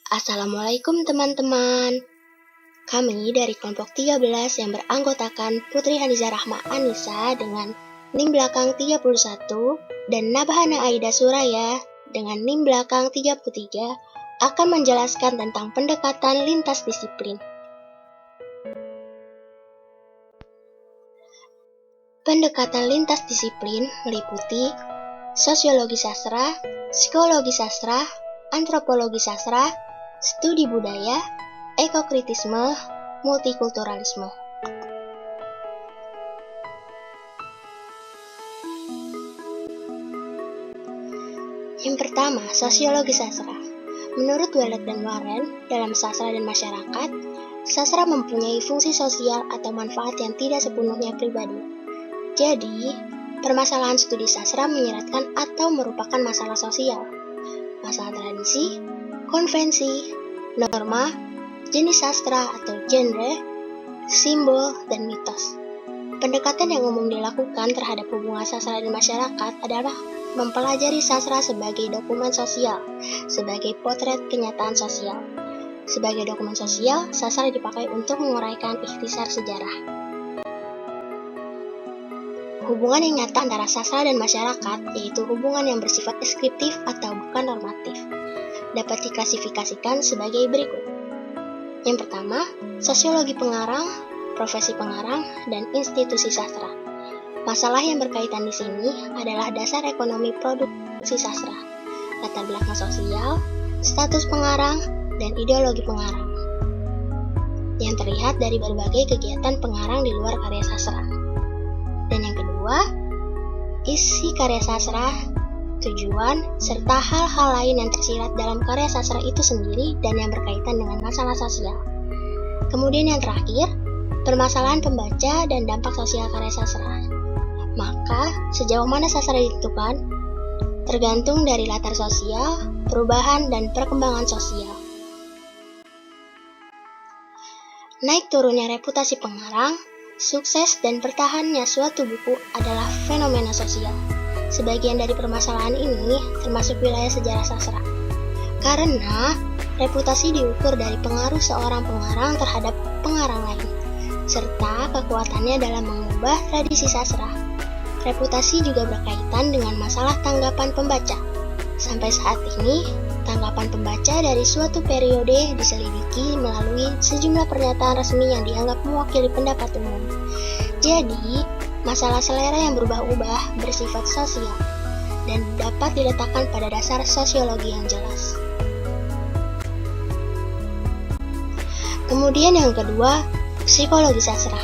Assalamualaikum teman-teman. Kami dari kelompok 13 yang beranggotakan Putri Haniza Rahma Anissa dengan NIM belakang 31 dan Nabhana Aida Suraya dengan NIM belakang 33 akan menjelaskan tentang pendekatan lintas disiplin. Pendekatan lintas disiplin meliputi sosiologi sastra, psikologi sastra, antropologi sastra, studi budaya, ekokritisme, multikulturalisme. Yang pertama, sosiologi sastra. Menurut Welek dan Warren, dalam sastra dan masyarakat, sastra mempunyai fungsi sosial atau manfaat yang tidak sepenuhnya pribadi. Jadi, permasalahan studi sastra menyeratkan atau merupakan masalah sosial, masalah tradisi, konvensi, norma, jenis sastra atau genre, simbol, dan mitos. Pendekatan yang umum dilakukan terhadap hubungan sastra dan masyarakat adalah mempelajari sastra sebagai dokumen sosial, sebagai potret kenyataan sosial. Sebagai dokumen sosial, sastra dipakai untuk menguraikan ikhtisar sejarah. Hubungan yang nyata antara sastra dan masyarakat yaitu hubungan yang bersifat deskriptif atau bukan normatif. Dapat diklasifikasikan sebagai berikut. Yang pertama, sosiologi pengarang, profesi pengarang, dan institusi sastra. Masalah yang berkaitan di sini adalah dasar ekonomi produksi sastra, latar belakang sosial, status pengarang, dan ideologi pengarang. Yang terlihat dari berbagai kegiatan pengarang di luar karya sastra. Dan yang kedua, isi karya sastra, tujuan, serta hal-hal lain yang tersirat dalam karya sastra itu sendiri dan yang berkaitan dengan masalah sosial. Kemudian yang terakhir, permasalahan pembaca dan dampak sosial karya sastra. Maka, sejauh mana sastra ditentukan? Tergantung dari latar sosial, perubahan, dan perkembangan sosial. Naik turunnya reputasi pengarang, sukses dan bertahannya suatu buku adalah fenomena sosial. Sebagian dari permasalahan ini termasuk wilayah sejarah sastra. Karena reputasi diukur dari pengaruh seorang pengarang terhadap pengarang lain, serta kekuatannya dalam mengubah tradisi sastra. Reputasi juga berkaitan dengan masalah tanggapan pembaca. Sampai saat ini, tanggapan pembaca dari suatu periode diselidiki melalui sejumlah pernyataan resmi yang dianggap mewakili pendapat umum. Jadi, masalah selera yang berubah-ubah bersifat sosial dan dapat diletakkan pada dasar sosiologi yang jelas. Kemudian yang kedua, psikologi sastra.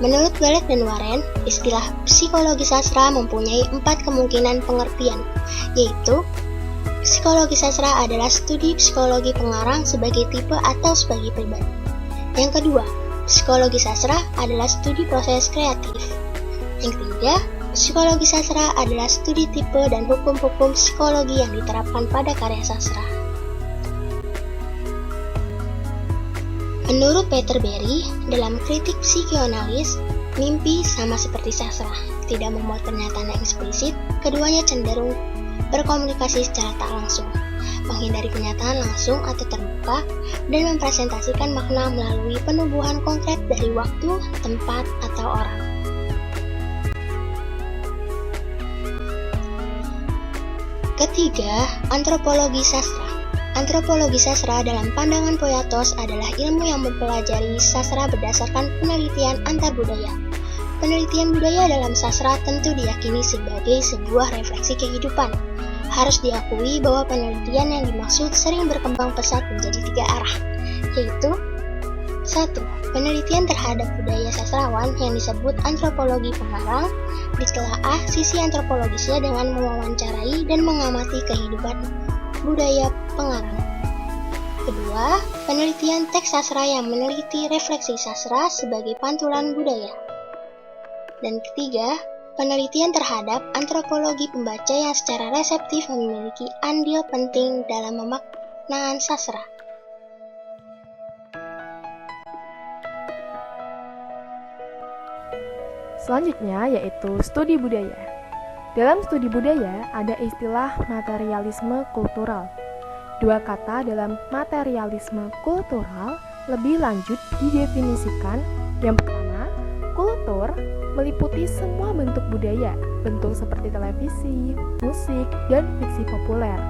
Menurut Welek dan Warren, istilah psikologi sastra mempunyai 4 kemungkinan pengertian, yaitu psikologi sastra adalah studi psikologi pengarang sebagai tipe atau sebagai pribadi. Yang kedua, psikologi sastra adalah studi proses kreatif. Yang ketiga, psikologi sastra adalah studi tipe dan hukum-hukum psikologi yang diterapkan pada karya sastra. Menurut Peter Berry, dalam kritik psikioanalis, mimpi sama seperti sastra, tidak memuat pernyataan yang eksplisit, keduanya cenderung berkomunikasi secara tak langsung, menghindari pernyataan langsung atau terbuka, dan mempresentasikan makna melalui penubuhan konkret dari waktu, tempat, atau orang. Ketiga, antropologi sastra. Antropologi sastra dalam pandangan Poyatos adalah ilmu yang mempelajari sastra berdasarkan penelitian antar budaya. Penelitian budaya dalam sastra tentu diyakini sebagai sebuah refleksi kehidupan. Harus diakui bahwa penelitian yang dimaksud sering berkembang pesat menjadi 3 arah, yaitu 1. Penelitian terhadap budaya sastrawan yang disebut antropologi pengarang, ditelaah sisi antropologisnya dengan mewawancarai dan mengamati kehidupan budaya pengarang. Kedua, penelitian teks sastra yang meneliti refleksi sastra sebagai pantulan budaya. Dan ketiga, penelitian terhadap antropologi pembaca yang secara reseptif memiliki andil penting dalam pemaknaan sastra. Selanjutnya yaitu studi budaya. Dalam studi budaya ada istilah materialisme kultural, Dua kata dalam materialisme kultural lebih lanjut didefinisikan. Yang pertama, kultur meliputi semua bentuk budaya, bentuk seperti televisi, musik, dan fiksi populer.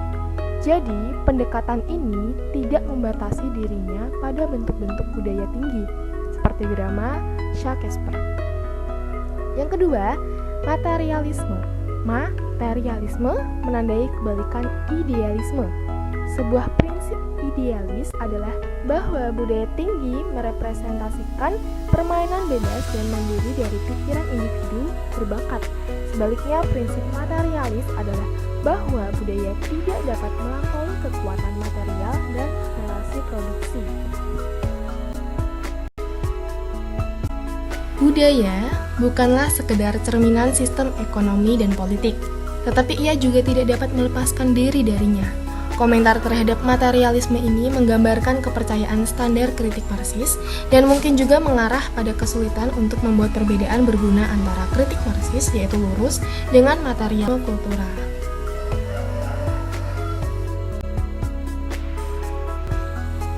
Jadi, pendekatan ini tidak membatasi dirinya pada bentuk-bentuk budaya tinggi, seperti drama Shakespeare. Yang kedua, materialisme. Materialisme menandai kebalikan idealisme. Sebuah prinsip idealis adalah bahwa budaya tinggi merepresentasikan permainan bebas dan mandiri dari pikiran individu berbakat. Sebaliknya, prinsip materialis adalah bahwa budaya tidak dapat melampaui kekuatan material dan relasi produksi. Budaya bukanlah sekedar cerminan sistem ekonomi dan politik, tetapi ia juga tidak dapat melepaskan diri darinya. Komentar terhadap materialisme ini menggambarkan kepercayaan standar kritik Marxis dan mungkin juga mengarah pada kesulitan untuk membuat perbedaan berguna antara kritik Marxis, yaitu lurus, dengan material kultural.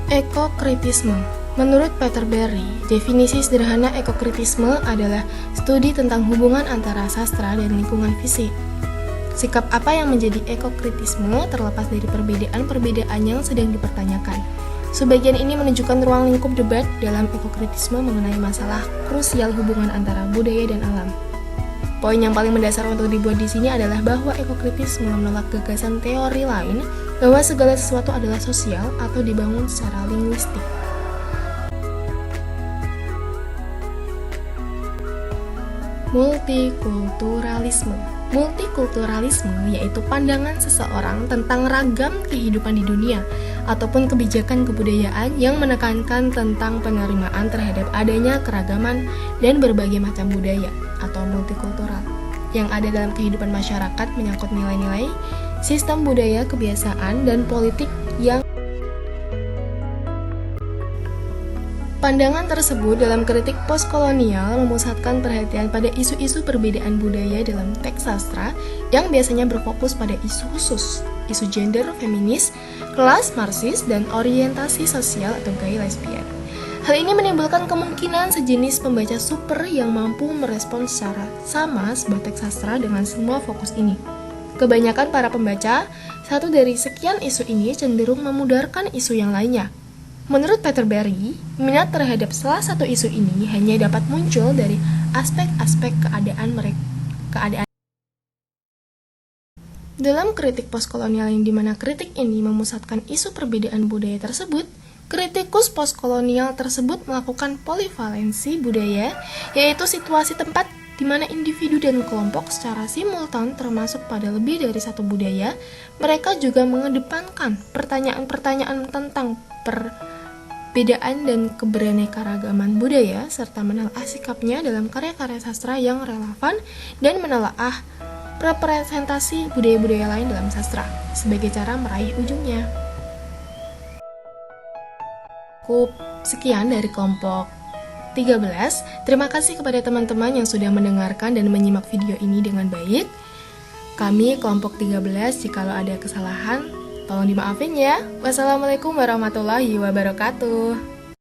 Ekokritisme. Menurut Peter Berry, definisi sederhana ekokritisme adalah studi tentang hubungan antara sastra dan lingkungan fisik. Sikap apa yang menjadi ekokritisme terlepas dari perbedaan-perbedaan yang sedang dipertanyakan. Sebagian ini menunjukkan ruang lingkup debat dalam ekokritisme mengenai masalah krusial hubungan antara budaya dan alam. Poin yang paling mendasar untuk dibuat di sini adalah bahwa ekokritisme menolak gagasan teori lain bahwa segala sesuatu adalah sosial atau dibangun secara linguistik. Multikulturalisme. Multikulturalisme yaitu pandangan seseorang tentang ragam kehidupan di dunia ataupun kebijakan kebudayaan yang menekankan tentang penerimaan terhadap adanya keragaman dan berbagai macam budaya atau multikultural yang ada dalam kehidupan masyarakat menyangkut nilai-nilai, sistem budaya, kebiasaan, dan politik yang Pandangan tersebut dalam kritik postkolonial memusatkan perhatian pada isu-isu perbedaan budaya dalam teks sastra yang biasanya berfokus pada isu khusus, isu gender, feminis, kelas, Marxis, dan orientasi sosial atau gaya lesbian. Hal ini menimbulkan kemungkinan sejenis pembaca super yang mampu merespon secara sama sebuah teks sastra dengan semua fokus ini. Kebanyakan para pembaca, satu dari sekian isu ini cenderung memudarkan isu yang lainnya. Menurut Peter Berry, minat terhadap salah satu isu ini hanya dapat muncul dari aspek-aspek keadaan mereka. Dalam kritik postkolonial yang dimana kritik ini memusatkan isu perbedaan budaya tersebut, kritikus postkolonial tersebut melakukan polivalensi budaya, yaitu situasi tempat di mana individu dan kelompok secara simultan termasuk pada lebih dari satu budaya, mereka juga mengedepankan pertanyaan-pertanyaan tentang perbedaan dan keberaneka-ragaman budaya serta menelaah sikapnya dalam karya-karya sastra yang relevan dan menelaah representasi budaya-budaya lain dalam sastra sebagai cara meraih ujungnya. Cukup sekian dari kelompok 13. Terima kasih kepada teman-teman yang sudah mendengarkan dan menyimak video ini dengan baik. Kami kelompok 13, jikalau ada kesalahan tolong dimaafin ya. Wassalamualaikum warahmatullahi wabarakatuh.